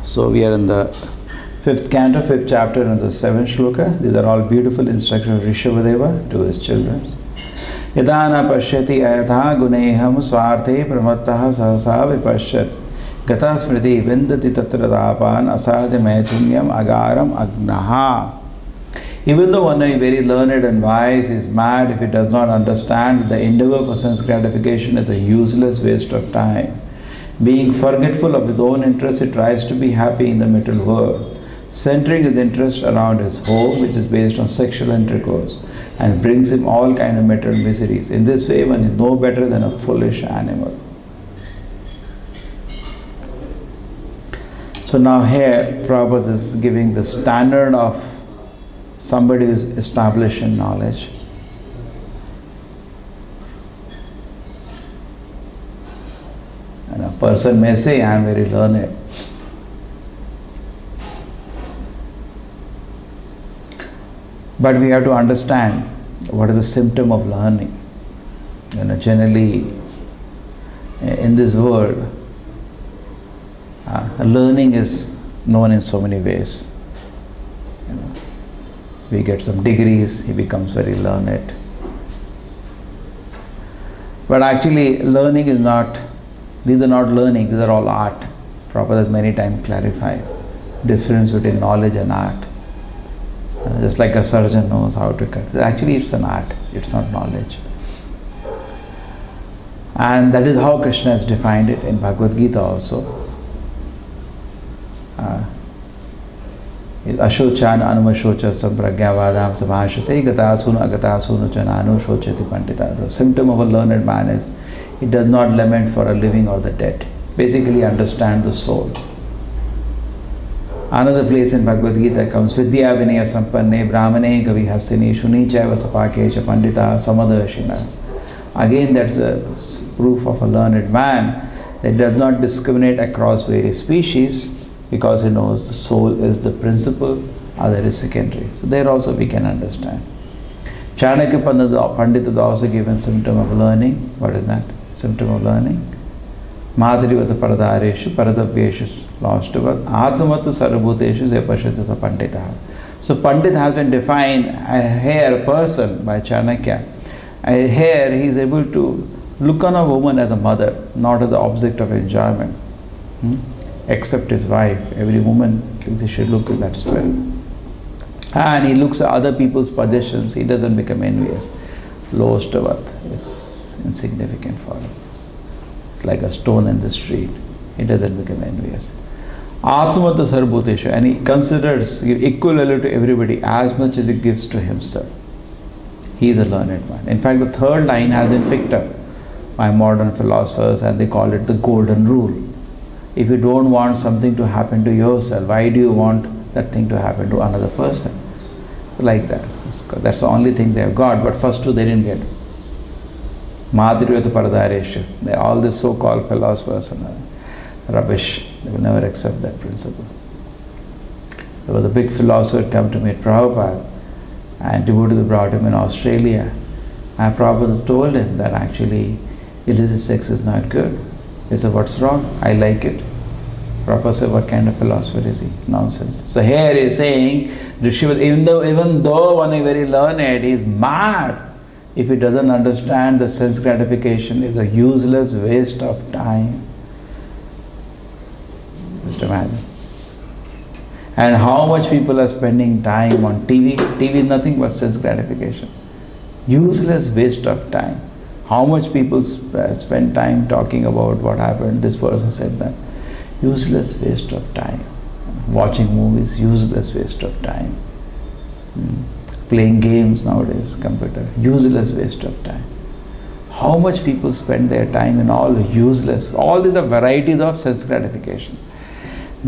So we are in the 5th canto, 5th chapter, and the 7th shloka. These are all beautiful instructions of Rishabhadeva to his children. Yadana pashyati ayatha guneham swarte pramattaha sahasa vipashyat gata smriti vindati tatra dapan asadya maitunyam agaram agnaha. Even though one is very learned and wise, is mad if he does not understand that the endeavor for sense gratification is a useless waste of time. Being forgetful of his own interests, he tries to be happy in the material world, centering his interest around his home, which is based on sexual intercourse, and brings him all kind of material miseries. In this way, one is no better than a foolish animal. So now here, Prabhupada is giving the standard of somebody who is established in knowledge. And a person may say, I am very learned. But we have to understand what is the symptom of learning. Generally, in this world, learning is known in so many ways. We get some degrees, he becomes very learned. But actually, learning is not, these are not learning, these are all art. Prabhupada has many times clarified difference between knowledge and art. Just like a surgeon knows how to cut. Actually, it's an art, it's not knowledge. And that is how Krishna has defined it in Bhagavad Gita also. Ashochan anumashoccha sampragyavadam sabhashase gatasunu agatasunu chananu shochati pandita. The symptom of a learned man is he does not lament for a living or the dead. Basically understand the soul. Another place in Bhagavad Gita comes Vidya Vinaya Sampanne Brahmane Gavi Hasini Shuni Chaiva Sapakecha Pandita Samadarshina. Again, that's a proof of a learned man that does not discriminate across various species, because he knows the soul is the principal, other is secondary. So there also we can understand. Chanakya Pandita is also given symptom of learning. What is that? Symptom of learning. Madhrivata paradareshu paradavyeshu lostavat atmatu sarvabhuteshu sepashyata pandita. So Pandit has been defined here a person by Chanakya. Here he is able to look on a woman as a mother, not as the object of enjoyment. Except his wife. Every woman, at least he should look at that spirit. And he looks at other people's possessions, he doesn't become envious. Lostavat is insignificant for him. It's like a stone in the street. He doesn't become envious. Atmata sarvabhuteshu, and he considers equally to everybody as much as he gives to himself. He is a learned man. In fact, the third line has been picked up by modern philosophers and they call it the golden rule. If you don't want something to happen to yourself, why do you want that thing to happen to another person? So like that. That's the only thing they have got, but first two they didn't get. Madhrivata paradareshu. All the so-called philosophers are rubbish. They will never accept that principle. There was a big philosopher who come to meet Prabhupada, and devotee brought him in Australia. And Prabhupada told him that actually illicit sex is not good. He said, what's wrong? I like it. Prabhupada said, what kind of philosopher is he? Nonsense. So here he is saying, even though one is very learned, he is mad if he doesn't understand the sense gratification is a useless waste of time. Just imagine. And how much people are spending time on TV. TV is nothing but sense gratification. Useless waste of time. How much people spend time talking about what happened, this person said that. Useless waste of time. Watching movies, useless waste of time. Playing games nowadays, computer, useless waste of time. How much people spend their time in all useless, all these are varieties of sense gratification.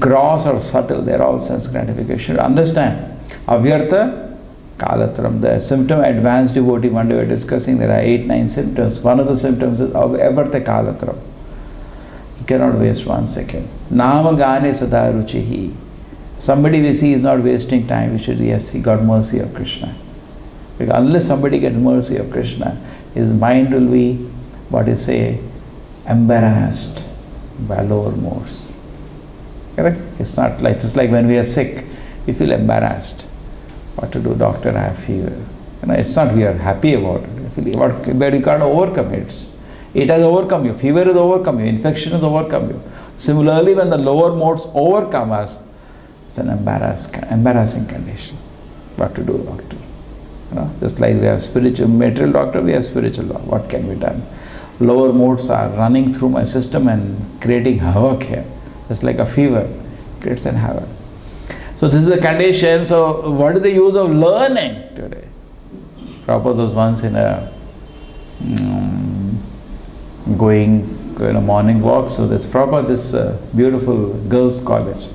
Gross or subtle, they are all sense gratification. Understand, avyartha, kalatram, the symptom advanced devotee, one day we were discussing, there are 8-9 symptoms. One of the symptoms is avyartha kalatram. He cannot waste 1 second. Nama gane sada ruchihi. Somebody we see is not wasting time, we should, yes, he got mercy of Krishna. Because unless somebody gets mercy of Krishna, his mind will be, what you say, embarrassed by lower modes. Correct? It's not like, just like when we are sick, we feel embarrassed. What to do, doctor, I have fever. It's not we are happy about it. But you can't overcome it. It has overcome you. Fever has overcome you. Infection has overcome you. Similarly, when the lower modes overcome us, it's an embarrassing condition. What to do, doctor? Just like we have spiritual, material doctor, we have spiritual doctor. What can be done? Lower modes are running through my system and creating havoc here. Just like a fever creates an havoc. So this is a condition. So what is the use of learning today? Prabhupada was once in a going morning walk. So there's Prabhupada, this beautiful girls' college.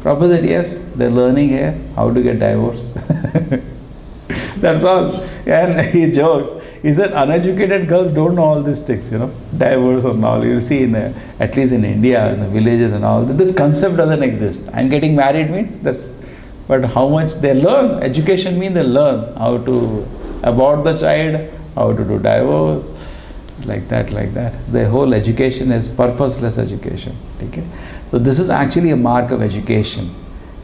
Prabhupada said, yes, they're learning here how to get divorced. That's all. And he jokes. He said, uneducated girls don't know all these things, divorce and all. You see, at least in India, in the villages and all, this concept doesn't exist. I'm getting married but how much they learn. Education means they learn how to abort the child, how to do divorce, like that. The whole education is purposeless education. Okay? So this is actually a mark of education.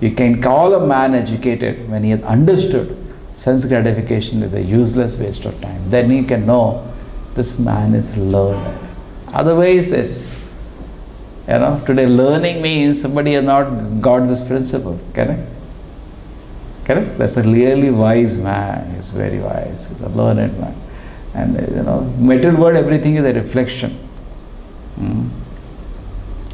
You can call a man educated when he has understood sense gratification is a useless waste of time. Then you can know this man is learned. Otherwise, it's, today learning means somebody has not got this principle. Correct? That's a really wise man. He's very wise. He's a learned man. And, material world, everything is a reflection.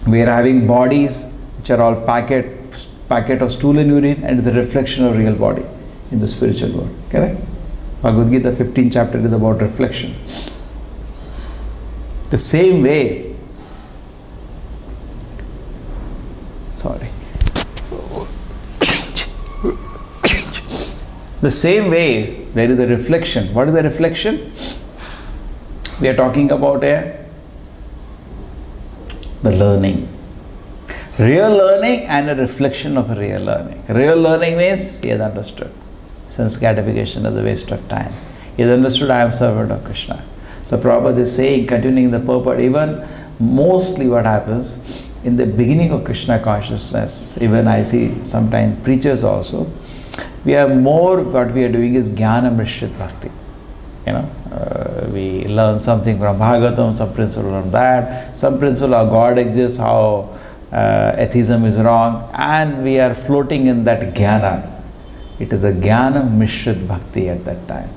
We are having bodies which are all packet of stool and urine, and it's a reflection of real body in the spiritual world. Correct? Bhagavad Gita 15th chapter is about reflection. The same way, the same way there is a reflection. What is the reflection? We are talking about the learning. Real learning and a reflection of a real learning. Real learning means he has understood. Sense gratification is a waste of time. He has understood I am servant of Krishna. So Prabhupada is saying, continuing the purport, even mostly what happens in the beginning of Krishna consciousness, even I see sometimes preachers also, what we are doing is Jnana Mishrit Bhakti. We learn something from Bhagavatam, some principle from that, some principle of God exists, how atheism is wrong, and we are floating in that Jnana. It is a Jnana Mishrit Bhakti at that time.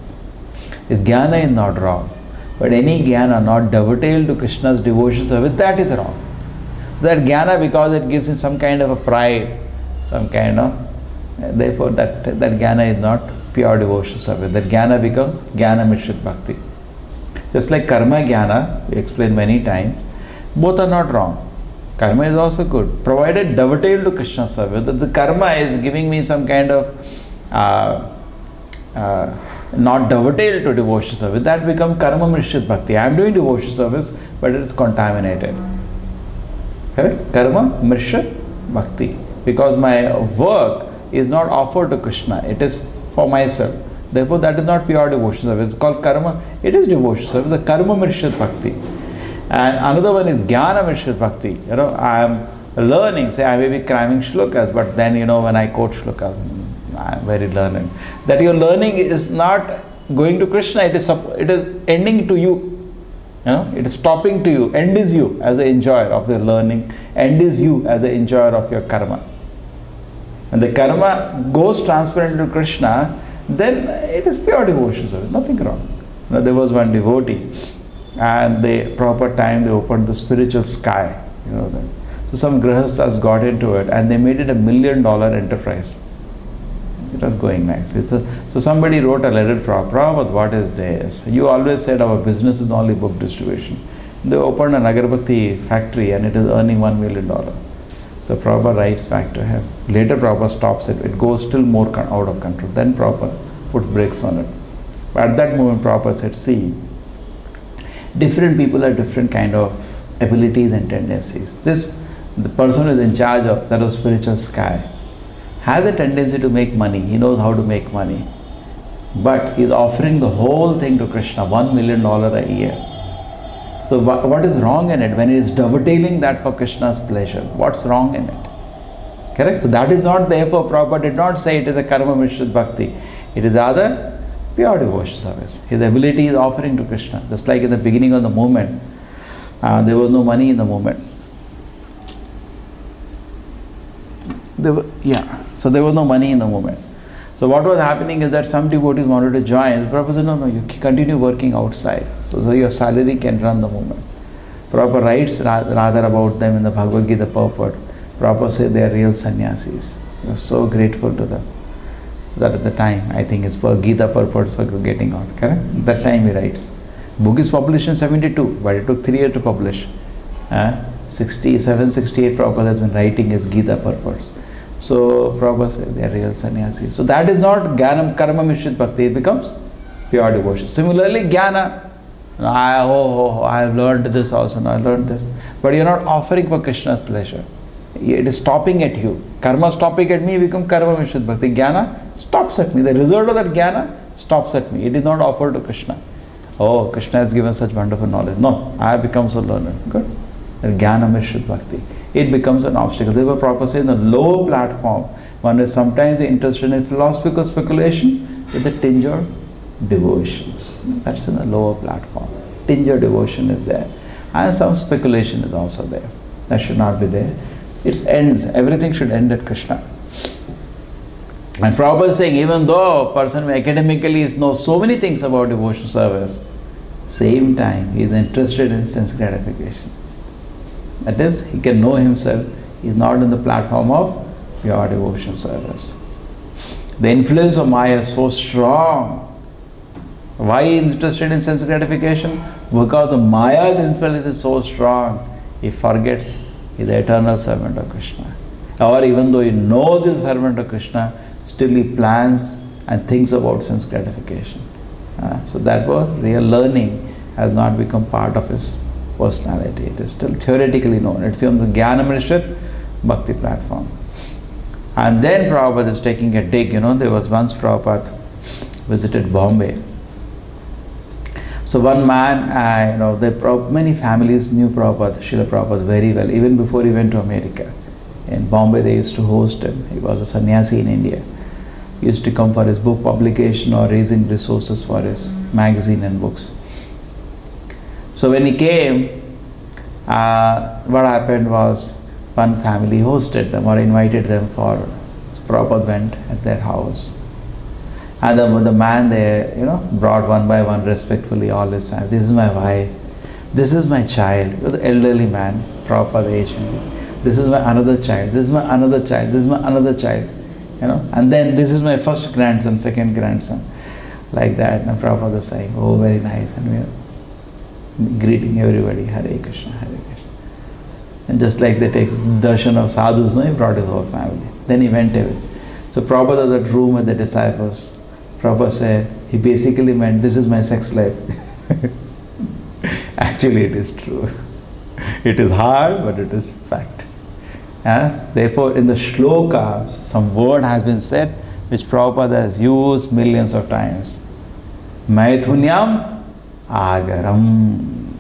The Jnana is not wrong, but any Jnana not dovetailed to Krishna's devotion service, that is wrong. So that Jnana, because it gives him some kind of a pride, some kind of, therefore that Jnana is not pure devotion service. That Jnana becomes Jnana Mishrit Bhakti. Just like Karma Jnana, we explained many times, both are not wrong. Karma is also good, provided dovetailed to Krishna service. That the karma is giving me some kind of not dovetailed to devotion service, that becomes karma mishrit bhakti. I am doing devotion service, but it is contaminated. Correct? Karma mishrit bhakti. Because my work is not offered to Krishna, it is for myself. Therefore, that is not pure devotion service. It's called karma. It is devotion service, the karma mishrit bhakti. And another one is Jnana Mishrit Bhakti. I am learning, say I may be cramming shlokas, but then when I quote shlokas, I am very learned. That your learning is not going to Krishna, it is ending to you. It is stopping to you. End is you as an enjoyer of your learning. End is you as an enjoyer of your karma. When the karma goes transparent to Krishna, then it is pure devotion service, nothing wrong. There was one devotee, and the proper time they opened the spiritual sky, So some grihasthas got into it and they made it $1 million enterprise. It was going nice. So somebody wrote a letter to Prabhupada, what is this? You always said our business is only book distribution. They opened an agarbatti factory and it is earning $1 million. So Prabhupada writes back to him. Later Prabhupada stops it. It goes still more out of control. Then Prabhupada puts brakes on it. But at that moment Prabhupada said, see, different people have different kind of abilities and tendencies. The person who is in charge of that spiritual sky has a tendency to make money. He knows how to make money. But he is offering the whole thing to Krishna, $1 million a year. So what is wrong in it when he is dovetailing that for Krishna's pleasure? What's wrong in it? Correct? So that is not, therefore Prabhupada did not say it is a karma mishrit bhakti. It is rather pure devotion service. His ability is offering to Krishna. Just like in the beginning of the movement, there was no money in the movement. So there was no money in the movement. So what was happening is that some devotees wanted to join. Prabhupada said, no, you continue working outside. So your salary can run the movement. Prabhupada writes rather about them in the Bhagavad Gita purport. Prabhupada said they are real sannyasis. He was so grateful to them. That at the time, I think it's for Gita purports were getting on. Correct? That time he writes. Book is published in 72, but it took 3 years to publish. 67, 68 Prabhupada has been writing his Gita purports. So Prabhupada said they are real sannyasis. So that is not Jnanam Karma Mishrit Bhakti, it becomes pure devotion. Similarly, Jnana, I have learned this also, I learned this. But you are not offering for Krishna's pleasure. It is stopping at you. Karma stopping at me become Karma Mishrit Bhakti. Jnana stops at me. The result of that Jnana stops at me. It is not offered to Krishna. Oh, Krishna has given such wonderful knowledge. No, I have become so learned. Good. That Jnana Mishrit Bhakti. It becomes an obstacle. Therefore, Prabhupada says in the lower platform, one is sometimes interested in philosophical speculation with a tinge of devotion. That's in the lower platform. Tinge of devotion is there. And some speculation is also there. That should not be there. It ends. Everything should end at Krishna. And Prabhupada is saying, even though a person academically knows so many things about devotion service, same time he is interested in sense gratification. That is, he can know himself. He is not in the platform of pure devotion service. The influence of Maya is so strong. Why he is interested in sense gratification? Because the Maya's influence is so strong, he forgets he is the eternal servant of Krishna. Or even though he knows he is a servant of Krishna, still he plans and thinks about sense gratification. So that was real learning has not become part of his personality. It is still theoretically known. It's on the Jnana Mishrit Bhakti platform. And then Prabhupada is taking a dig. There was once Prabhupada visited Bombay. So one man, many families knew Prabhupada, Srila Prabhupada very well, even before he went to America. In Bombay they used to host him. He was a sannyasi in India. He used to come for his book publication or raising resources for his magazine and books. So when he came, what happened was one family hosted them or invited them for, so Prabhupada went at their house. And the man there, brought one by one respectfully all his family. This is my wife. This is my child. He was an elderly man, Prabhupada age. This is my another child. This is my another child. This is my another child. And then this is my first grandson, second grandson. Like that. And Prabhupada was saying, oh, very nice. And we are greeting everybody, Hare Krishna, Hare Krishna. And just like they take darshan of sadhus, he brought his whole family. Then he went away. So Prabhupada, that room with the disciples, Prabhupada said, he basically meant, this is my sex life. Actually, it is true. It is hard, but it is fact. Therefore, in the shlokas, some word has been said, which Prabhupada has used millions of times. Maithunyam agaram.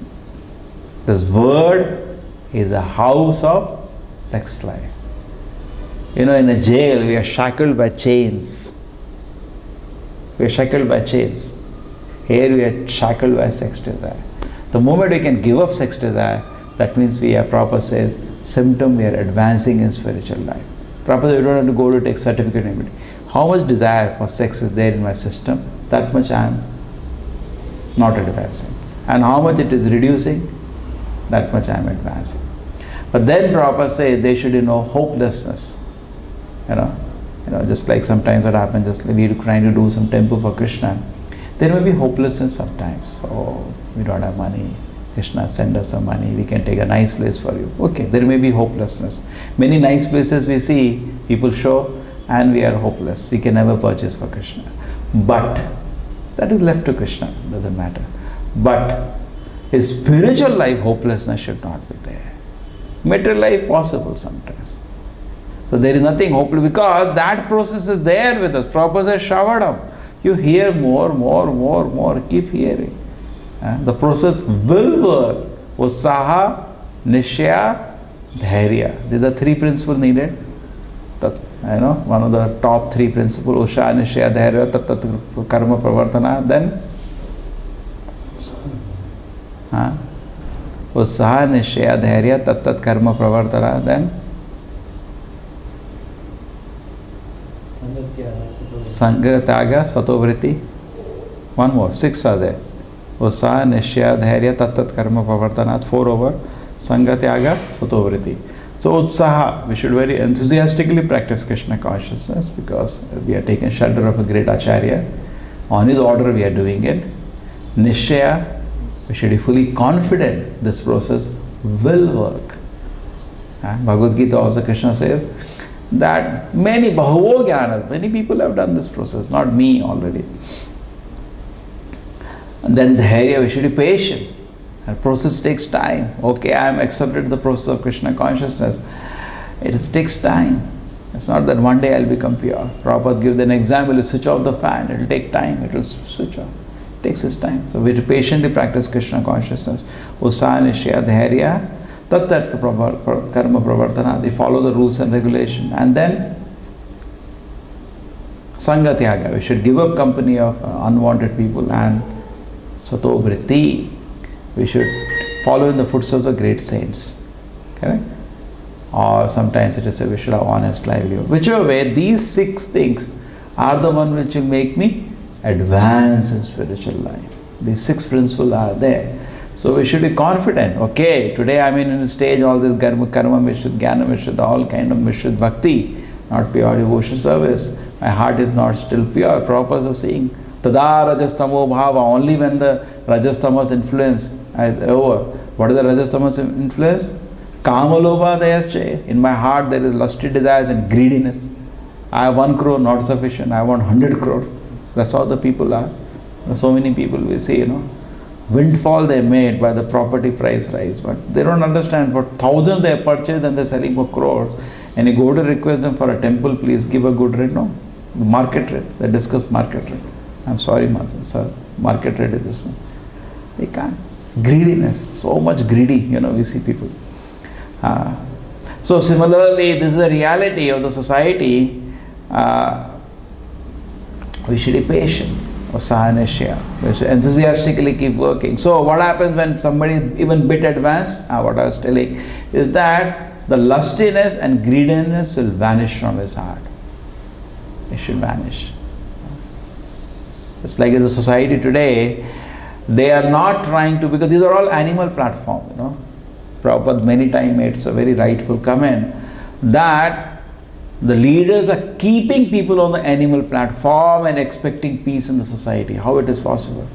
This word is a house of sex life. In a jail, we are shackled by chains. We are shackled by chains. Here we are shackled by sex desire. The moment we can give up sex desire, that means we are, Prabhupada says, symptom we are advancing in spiritual life. Prabhupada, you don't have to go to take certificate immediately. How much desire for sex is there in my system, that much I am not advancing. And how much it is reducing, that much I am advancing. But then Prabhupada says they should know hopelessness. Just like sometimes what happens, just like we are trying to do some temple for Krishna, there may be hopelessness sometimes. Oh, we don't have money. Krishna, send us some money. We can take a nice place for you. Okay, there may be hopelessness. Many nice places we see, people show, and we are hopeless. We can never purchase for Krishna. But that is left to Krishna. Doesn't matter. But his spiritual life, hopelessness should not be there. Material life possible sometimes. So there is nothing hopeless because that process is there with us. Prabhupada says, Shravadam. You hear more. Keep hearing. The process will work. Usaha, Nishya, Dhairya. These are three principles needed. one of the top 3 principles, Usha, Nishya, Dhairya, Tat Tat Karma Pravartana, then Usaha, Nishya, Dhairya, Tat Tat Karma Pravartana, then Sangha, Tyaga, Satovritti. One more, 6 are there. Usaha, Nishya, Dhairya, Tat Tat Karma Pravartana, 4 over. Sangha, Tyaga, Satovritti. So Utsaha, we should very enthusiastically practice Krishna consciousness because we are taking shelter of a great Acharya. On his order we are doing it. Nishya, we should be fully confident this process will work. Bhagavad Gita also Krishna says that many people have done this process, not me already. And then Dhairya, we should be patient. The process takes time. Okay, I am accepted the process of Krishna consciousness. It takes time. It's not that one day I'll become pure. Prabhupada gives an example, you switch off the fan, it will take time, it will switch off. It takes its time. So we have to patiently practice Krishna consciousness. Usaha, Nishya, Dhairya, Tat Tat Karma Pravartana. They follow the rules and regulation. And then Sangha Tyaga. We should give up company of unwanted people. And Sato Vritti. We should follow in the footsteps of great saints. Correct? Or sometimes it is we should have honest livelihood. Whichever way, these 6 things are the one which will make me advance in spiritual life. These 6 principles are there. So we should be confident. Okay, today I am in a stage, all this karma mishrit, jnana mishrit, all kind of mishrit bhakti, not pure devotion service. My heart is not still pure. Prabhupada was saying, Tada rajastamo bhava, only when the rajastamas influence is over. What is the rajastamas influence? Kamalobha dayasche. In my heart there is lusty desires and greediness. I have 1 crore, not sufficient. I want 100 crore. That's how the people are. So many people we see, windfall they made by the property price rise. But they don't understand. For thousands they have purchased and they're selling for crores. And you go to request them for a temple, please give a good rate. No. Market rate. They discuss market rate. I'm sorry, Mother, sir. Market rate is this one. They can't. Greediness. So much greedy, we see people. So similarly, this is the reality of the society. We should be patient. Usaha, Nishya. We should enthusiastically keep working. So what happens when somebody is even bit advanced? What I was telling is that the lustiness and greediness will vanish from his heart. It should vanish. It's like in the society today, they are not trying to, because these are all animal platforms, Prabhupada many times made a very rightful comment that the leaders are keeping people on the animal platform and expecting peace in the society. How it is possible?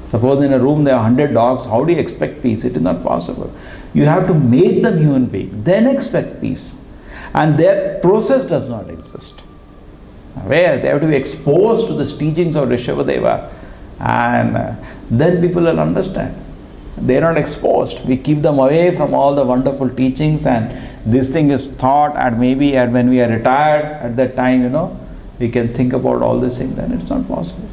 Suppose in a room there are 100 dogs, how do you expect peace? It is not possible. You have to make them human beings, then expect peace. And that process does not exist. Where they have to be exposed to the teachings of Rishabhadeva, and then people will understand. They are not exposed. We keep them away from all the wonderful teachings, and this thing is taught, and maybe when we are retired at that time, we can think about all these things. Then it's not possible.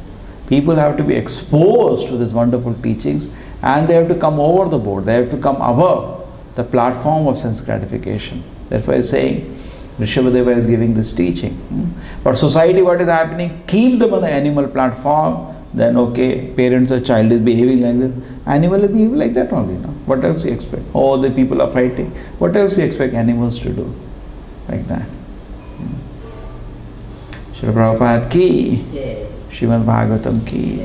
People have to be exposed to these wonderful teachings, and they have to come over the board. They have to come above the platform of sense gratification. That's why I'm saying Rishabhadeva is giving this teaching. But society, what is happening? Keep them on the animal platform, then okay, parents or child is behaving like this. Animal will behave like that only. What else we expect? Oh, the people are fighting. What else we expect animals to do? Like that. Srila Prabhupada ki, Srimad Bhagavatam ki.